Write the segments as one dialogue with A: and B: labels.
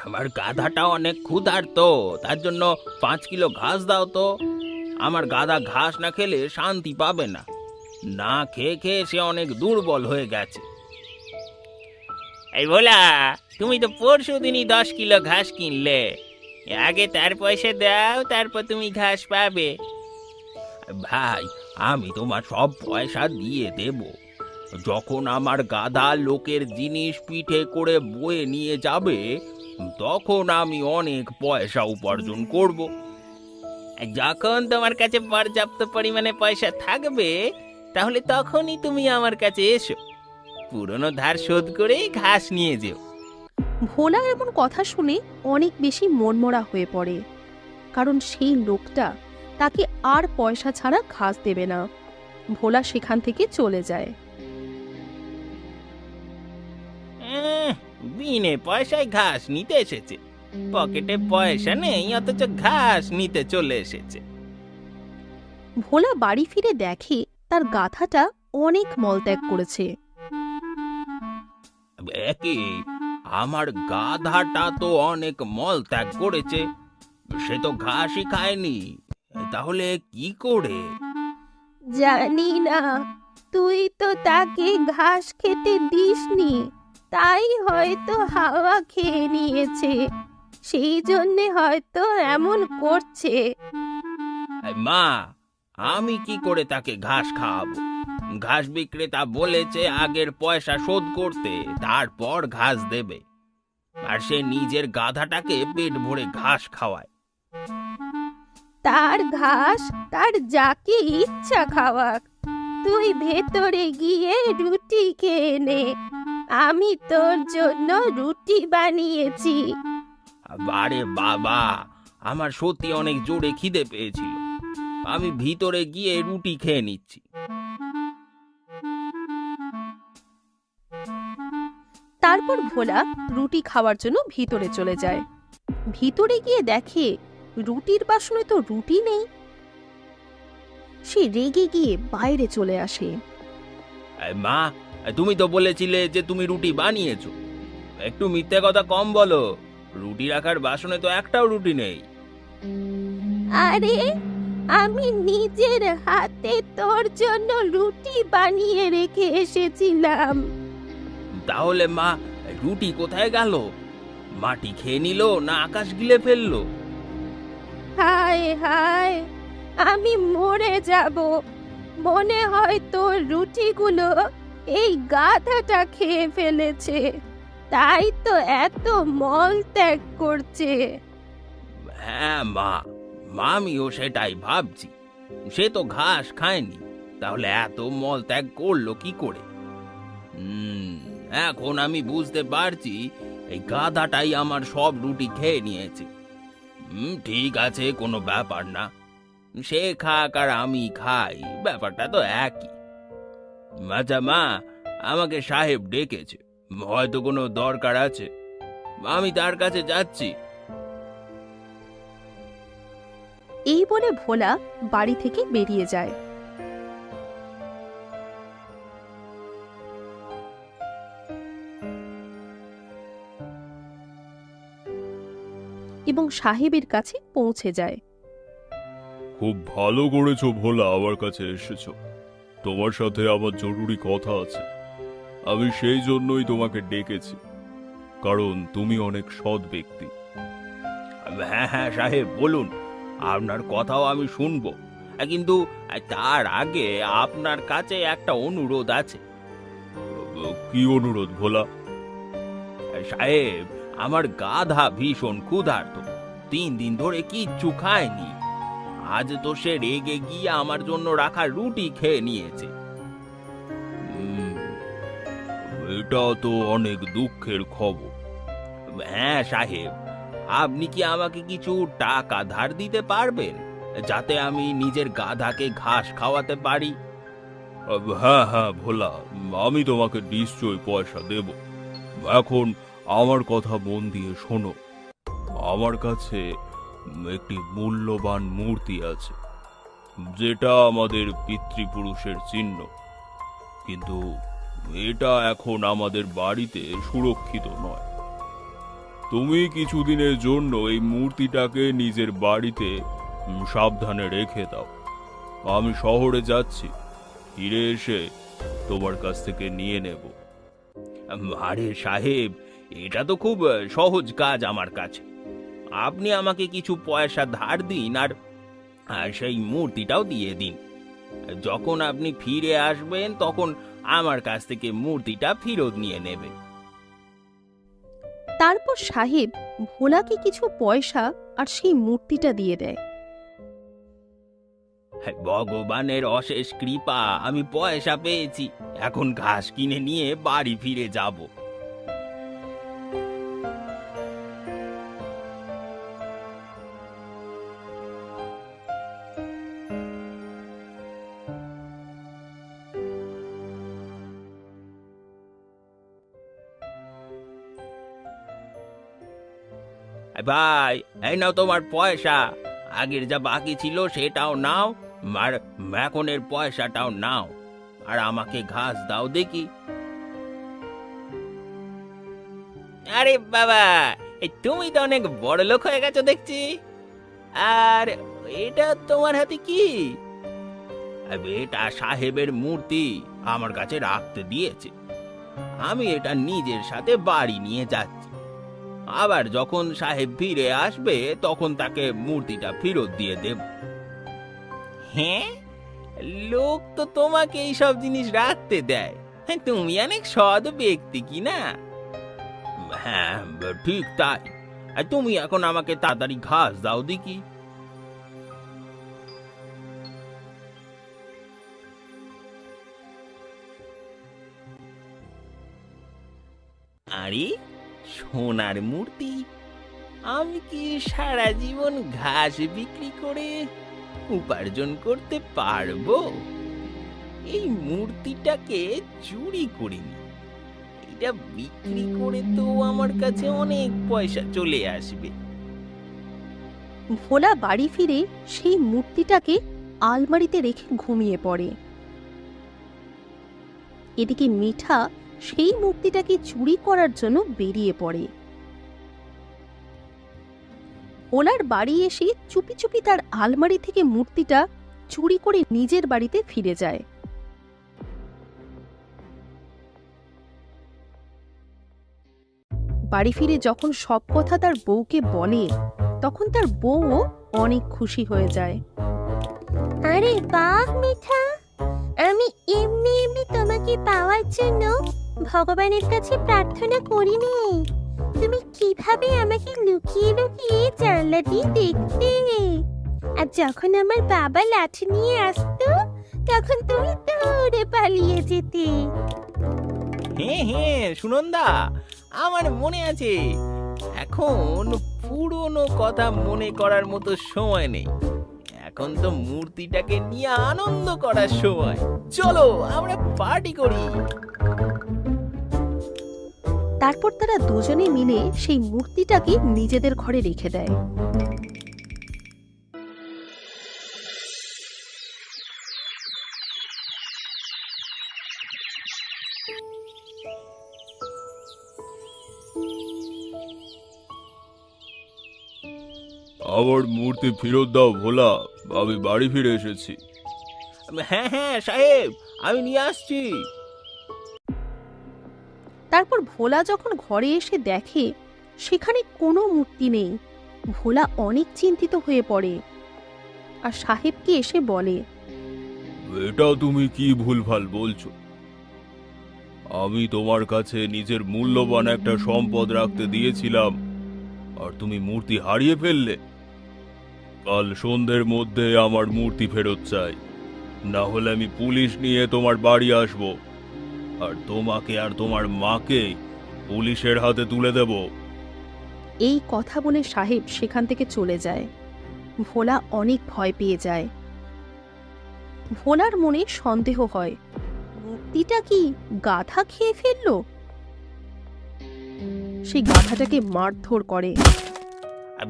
A: আমার গাধাটা অনেক ক্ষুধার্ত, তার জন্য 5 কিলো ঘাস দাও তো। আমার গাধা ঘাস না খেলে শান্তি পাবে না, না খেয়ে খেয়ে সে অনেক দুর্বল হয়ে গেছে। এই ভোলা, তুমি তো পরশু দিনই 10 কিলো ঘাস কিনলে, আগে তার পয়সা দাও, তারপর তুমি ঘাস পাবে। ভাই, আমি তোমার সব পয়সা দিয়ে দেব যখন আমার গাধা লোকের জিনিস পিঠে করে বয়ে নিয়ে যাবে, তখন আমি অনেক পয়সা উপার্জন করব। যখন তোমার কাছে পর্যাপ্ত পরিমাণে পয়সা থাকবে, তাহলে তখনই তুমি আমার কাছে এসো, পুরনো ধার শোধ করে ঘাস নিয়ে যেও।
B: ভোলা এমন কথা শুনে অনেক বেশি মনমরা হয়ে পড়ে, কারণ সেই লোকটা তাকে আর পয়সা ছাড়া ঘাস দেবে না। ভোলা সেখান থেকে চলে যায়।
A: বিনে পয়সায় ঘাস নিতে এসেছে, পকেটে পয়সা নেই অথচ ঘাস নিতে চলে এসেছে।
B: ভোলা বাড়ি ফিরে দেখে তার গাধাটা অনেক মলত্যাগ করেছে।
A: কি, আমার গাধাটা তো অনেক মল ত্যাগ করেছে, সে তো ঘাসই খায়নি, তাহলে কি করে?
B: জানি না, তুই তো তাকে ঘাস খেতে দিসনি, তাই হয়তো হাওয়া খেয়ে নিয়েছে, সেই জন্যে হয়তো এমন করছে।
A: মা, আমি কি করে তাকে ঘাস খাওয়াবো? ঘাস বিক্রেতা বলেছে আগের পয়সা শোধ করতে, তারপর ঘাস দেবে, আর সে নিজের গাধাটাকে পেট ভরে ঘাস খাওয়ায়।
B: তার ঘাস তার যাকে ইচ্ছা খাওয়াক, তুই ভেতরে গিয়ে রুটি খেয়ে নে, আমি তোর জন্য রুটি বানিয়েছি।
A: আরে বাবা, আমার সত্যি অনেক জোরে খিদে পেয়েছিল, আমি ভিতরে গিয়ে রুটি খেয়ে নিচ্ছি।
B: তারপর ভোলা রুটি খাওয়ার জন্য ভিতরে চলে যায়। ভিতরে গিয়ে দেখে রুটির বাসনে তো রুটি নেই। সে রেগে গিয়ে বাইরে চলে আসে।
A: মা, তুমি তো বলেছিলে যে তুমি রুটি বানিয়েছো, একটু মিথ্যে কথা কম বলো, রুটি রাখার বাসনে তো একটাও রুটি নেই।
B: আরে, আমি নিজের হাতে তোর জন্য রুটি বানিয়ে রেখে এসেছিলাম।
A: তাহলে মা, রুটি কোথায় গেল? মাটি খেয়ে নিল না আকাশ গিলে ফেললো?
B: হায় হায়, আমি মরে যাব, মনে হয় তোর রুটিগুলো এই গাধাটা খেয়ে ফেলেছে, তাই তো এত মল ত্যাগ করছে।
A: হ্যাঁ মা, আমিও সেটাই ভাবছি, সে তো ঘাস খায়নি, তাহলে এত মল ত্যাগ করলো কি করে? এখন আমি বুঝতে পারছি, এই গাধাটাই আমার সব রুটি খেয়ে নিয়েছে। ঠিক আছে, কোনো ব্যাপার না, সে খাক আর আমি খাই, ব্যাপারটা তো একই। আচ্ছা মা, আমাকে সাহেব ডেকেছে, হয়তো কোনো দরকার আছে, আমি তার কাছে যাচ্ছি।
B: এই বলে ভোলা বাড়ি থেকে বেরিয়ে যায়। এবং সাহেবের কাছে পৌঁছে যায়।
C: খুব ভালো করেছো ভোলা, আমার কাছে এসেছো। তোমার সাথে আমার জরুরি কথা আছে, আমি সেই জন্যই তোমাকে ডেকেছি, কারণ তুমি অনেক সৎ ব্যক্তি।
A: হ্যাঁ হ্যাঁ সাহেব, বলুন, আপনার কথাও আমি শুনবো, কিন্তু তার আগে আপনার কাছে একটা অনুরোধ আছে।
C: কি অনুরোধ ভোলা?
A: সাহেব, আমার গাধা ভীষণ ক্ষুধার্ত, 3 দিন ধরে কিচ্ছু খায়নি, আজ তো সে রেগে গিয়ে আমার জন্য রাখা রুটি খেয়ে নিয়েছে।
C: এটা তো অনেক দুঃখের খবর।
A: হ্যাঁ সাহেব, আপনি কি আমাকে কিছু টাকা ধার দিতে পারবেন, যাতে আমি নিজের গাধাকে ঘাস খাওয়াতে পারি?
C: হ্যাঁ হ্যাঁ ভোলা, আমি তোমাকে নিশ্চয়ই পয়সা দেব। এখন আমার কথা মন দিয়ে শোনো, আমার কাছে একটি মূল্যবান মূর্তি আছে, যেটা আমাদের পিতৃপুরুষের চিহ্ন, কিন্তু এটা এখন আমাদের বাড়িতে সুরক্ষিত নয়। তুমি কিছুদিনের জন্য এই মূর্তিটাকে নিজের বাড়িতে সাবধানে রেখে দাও। আমি শহরে যাচ্ছি, ফিরে এসে তোমার কাছ থেকে নিয়ে নেব।
A: আরে সাহেব, এটা তো খুব সহজ কাজ আমার কাছে। আপনি আমাকে কিছু পয়সা ধার দিন আর সেই মূর্তিটাও দিয়ে দিন। যখন আপনি ফিরে আসবেন তখন আমার কাছ থেকে মূর্তিটা ফেরত নিয়ে নেবেন।
B: তারপর সাহেব ভোলাকে কিছু পয়সা আর সেই মূর্তিটা দিয়ে দেয়।
A: ভগবানের অশেষ কৃপা, আমি পয়সা পেয়েছি। এখন ঘাস কিনে নিয়ে বাড়ি ফিরে যাব। ভাই, এই নাও তোমার পয়সা। আগের যা বাকি ছিল সেটাও নাও, আর এখনের পয়সাটাও নাও, আর আমাকে ঘাস দাও দেখি। আরে বাবা, তুমি তো অনেক বড় লোক হয়ে গেছো দেখছি। আর এটা তোমার হাতে কি? এটা সাহেবের মূর্তি আমার কাছে রাখতে দিয়েছে। আমি এটা নিজের সাথে বাড়ি নিয়ে যাচ্ছি। আবার যখন সাহেব ফিরে আসবে তখন তাকে মূর্তিটা ফেরত দিয়ে দেব। হ্যাঁ, লোক তো তোমাকে এইসব জিনিস রাখতে দেয়। হ্যাঁ, তুমি অনেক সৎ ব্যক্তি কি না? হ্যাঁ, ঠিক তাই। আর তুমি এখন আমাকে তাড়াতাড়ি ঘাস দাও দেখি। আরে, সোনার মূর্তি! আমি কি সারা জীবন ঘাস বিক্রি করে উপার্জন করতে পারবো? এই মূর্তিটাকে চুরি করিনি, এটা বিক্রি করে তো আমার কাছে অনেক পয়সা চলে আসবে।
B: ভোলা বাড়ি ফিরে সেই মূর্তিটাকে আলমারিতে রেখে ঘুমিয়ে পড়ে। এদিকে মিঠা সেই মূর্তিটাকে চুরি করার জন্য বেরিয়ে পড়ে। ভোলার বাড়ি এসে চুপি চুপি তার আলমারি থেকে মূর্তিটা চুরি করে নিজের বাড়িতে ফিরে যায়। বাড়ি ফিরে যখন সব কথা তার বউকে বলে তখন তার বউও অনেক খুশি হয়ে যায়।
D: আরে বাহ মিঠা, আমি এমনি এমনি তোমাকে পাওয়ার জন্য ভগবানের কাছে প্রার্থনা করিনি। তুমি কিভাবে আমাকে লুকিয়ে লুকিয়ে জানলা দিয়ে দেখতে, আর যখন আমার বাবা লাঠি নিয়ে আসতো তখন তুমি দৌড়ে পালিয়ে যেতে।
A: হ্যাঁ হ্যাঁ সুনন্দা, আমার মনে আছে। এখন পুরনো কথা মনে করার মতো সময় নেই, এখন তো মূর্তিটাকে নিয়ে আনন্দ করার সময়। চলো আমরা পার্টি করি।
B: তারপর তারা দুজনে মিলে সেই মূর্তিটাকে নিজেদের ঘরে রেখে দেয়।
C: আমার মূর্তি ফেরত দাও ভোলা, আমি বাড়ি ফিরে এসেছি।
A: হ্যাঁ হ্যাঁ সাহেব, আমি নিয়ে আসছি।
B: তারপর ভোলা যখন ঘরে এসে দেখে সেখানে কোনো মূর্তি নেই, ভোলা অনেক চিন্তিত হয়ে পড়ে আর সাহেবকে এসে বলে,
C: এটা তুমি কি ভুলভাল বলছো? আমি তোমার কাছে নিজের মূল্যবান একটা সম্পদ রাখতে দিয়েছিলাম, আর তুমি মূর্তি হারিয়ে ফেললে। কাল সন্ধ্যের মধ্যে আমার মূর্তি ফেরত চাই, না হলে আমি পুলিশ নিয়ে তোমার বাড়ি আসব, আর তোমাকে আর তোমার মাকে পুলিশের হাতে তুলে দেব।
B: এই কথা বলে সাহেব সেখান থেকে চলে যায়। ভোলা অনেক ভয় পেয়ে যায়। ভোলার মনে সন্দেহ হয়, মূর্তিটা কি গাধা খেয়ে ফেললো? সেই গাধাটাকে মারধর করে।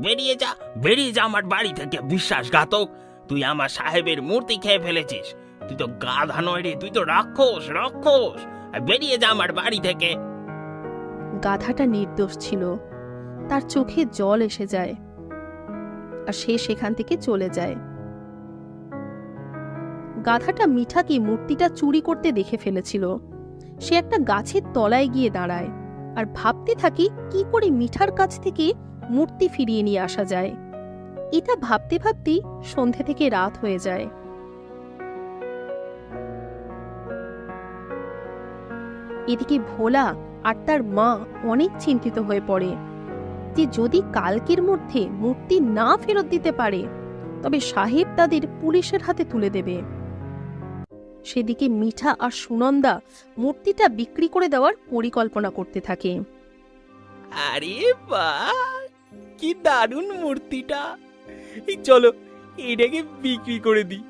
A: বেরিয়ে যা, বেরিয়ে যা আমার বাড়ি থেকে, বিশ্বাসঘাতক! তুই আমার সাহেবের মূর্তি খেয়ে ফেলেছিস। তুই তো গাধা নয় রে, তুই তো রাক্ষস রাক্ষস। আর বেরিয়ে যা আমার বাড়ি থেকে।
B: গাধাটা নির্দোষ ছিল, তার চোখে জল এসে যায় আর সে সেখান থেকে চলে যায়। গাধাটা মিঠাকে মূর্তিটা চুরি করতে দেখে ফেলেছিল। সে একটা গাছের তলায় গিয়ে দাঁড়ায় আর ভাবতে থাকে কি করে মিঠার কাছ থেকে মূর্তি ফিরিয়ে নিয়ে আসা যায়। এটা ভাবতে ভাবতেই সন্ধে থেকে রাত হয়ে যায়। এদিকে ভোলা আর তার মা অনেক চিন্তিত হয়ে পড়ে যে যদি কালকের মধ্যে মূর্তি না ফেরত দিতে পারে তবে সাহেব তাদের পুলিশের হাতে তুলে দেবে। সেদিকে মিঠা আর সুনন্দা মূর্তিটা বিক্রি করে দেওয়ার পরিকল্পনা করতে থাকে।
A: আরে বাহ, কি দারুণ মূর্তিটা! চলো এটাকে বিক্রি করে দিই।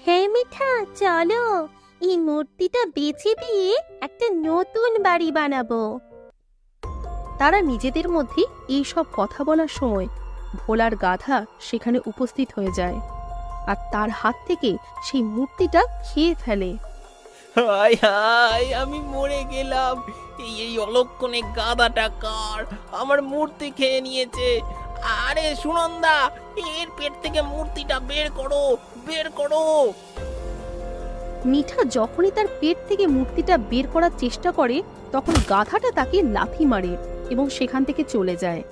D: হ্যাঁ মিঠা, চলো এই মূর্তিটা বেচে দিয়ে একটা নতুন বাড়ি বানাবো।
B: তারা নিজেদের মধ্যে এইসব কথা বলার সময় ভোলার গাধা সেখানে উপস্থিত হয়ে যায় আর তার হাত থেকে সেই মূর্তিটা খেয়ে ফেলে।
A: হায় হায়, আমি মরে গেলাম। এই অলক্ষণে গাধাটা কার আমার মূর্তি খেয়ে নিয়েছে। আরে সুনন্দা, এর পেট থেকে মূর্তিটা বের করো, বের করো।
B: মিঠা যখনই তার পেট থেকে মূর্তিটা বের করার চেষ্টা করে তখন গাধাটা তাকে লাথি মারে এবং সেখান থেকে চলে যায়।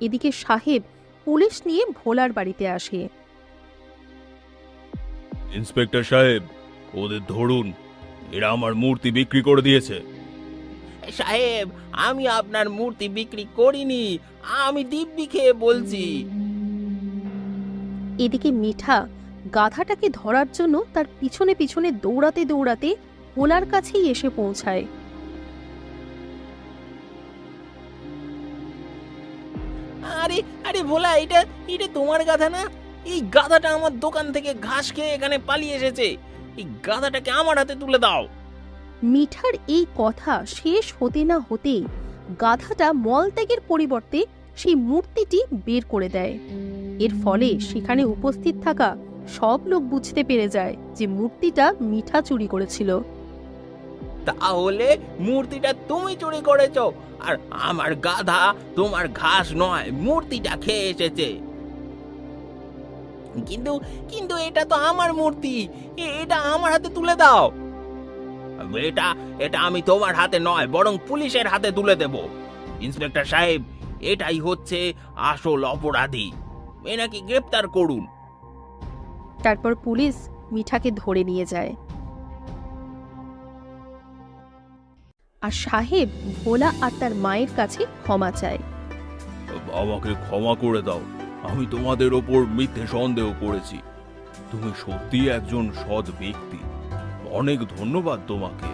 B: এদিকে সাহেব পুলিশ নিয়ে ভোলার বাড়িতে আসে।
C: ইন্সপেক্টর সাহেব, ওদের ধরুন, এরা আমার মূর্তি বিক্রি করে দিয়েছে।
A: সাহেব, আমি আপনার মূর্তি বিক্রি করিনি, আমি দিব্যি খেয়ে বলছি।
B: এদিকে মিঠা গাধাটাকে ধরার জন্য তার পিছনে পিছনে দৌড়াতে দৌড়াতে ভোলার কাছেই এসে পৌঁছায়।
A: আরে আরে ভোলা, এটা এটা তোমার গাধা না? এই গাধাটা আমার দোকান থেকে ঘাস খেয়ে এখানে পালিয়ে এসেছে। এই গাধাটাকে আমার হাতে তুলে দাও।
B: মিঠার এই কথা শেষ হতে না হতেই গাধাটা মলত্যাগের পরিবর্তে সেই মূর্তিটি বের করে দেয়। এর ফলে সেখানে উপস্থিত থাকা সব লোক বুঝতে পেরে যায় যে মূর্তিটা মিঠা চুরি করেছিল।
A: তাহলে মূর্তিটা তুমি চুরি করেছো, আর আমার গাধা তোমার ঘাস নয় মূর্তিটা খেয়ে এসেছে। কিন্তু কিন্তু এটা তো আমার মূর্তি, এটা আমার হাতে তুলে দাও। এটা এটা আমি তোমার হাতে নয় বরং পুলিশের হাতে তুলে দেব। ইন্সপেক্টর সাহেব, এটাই হচ্ছে আসল অপরাধী, এনাকে গ্রেপ্তার করুন।
B: তারপর পুলিশ মিঠাকে ধরে নিয়ে যায় আর সাহেব ভোলা আর তার মায়ের কাছে ক্ষমা চায়।
C: আমাকে ক্ষমা করে দাও, আমি তোমাদের ওপর মিথ্যে সন্দেহ করেছি। তুমি সত্যি একজন সৎ ব্যক্তি, অনেক ধন্যবাদ তোমাকে।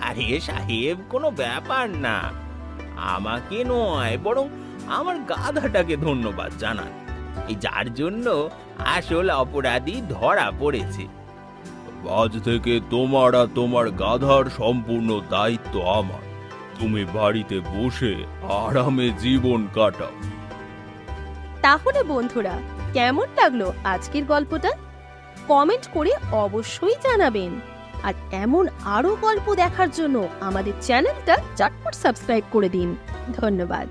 A: আরে সাহেব, কোনো ব্যাপার না, আমাকে নয় বরং আমার গাধাটাকে ধন্যবাদ জানান, এই যার জন্য আসল অপরাধী ধরা পড়েছে।
C: আজ থেকে তোমার আর তোমার গাধার সম্পূর্ণ দায়িত্ব আমার। তুমি বাড়িতে বসে আরামে জীবন কাটাও।
B: তাহলে বন্ধুরা, কেমন লাগলো আজকের গল্পটা? কমেন্ট করে অবশ্যই জানাবেন। আর এমন আরো গল্প দেখার জন্য আমাদের চ্যানেলটা চটপট সাবস্ক্রাইব করে দিন। ধন্যবাদ।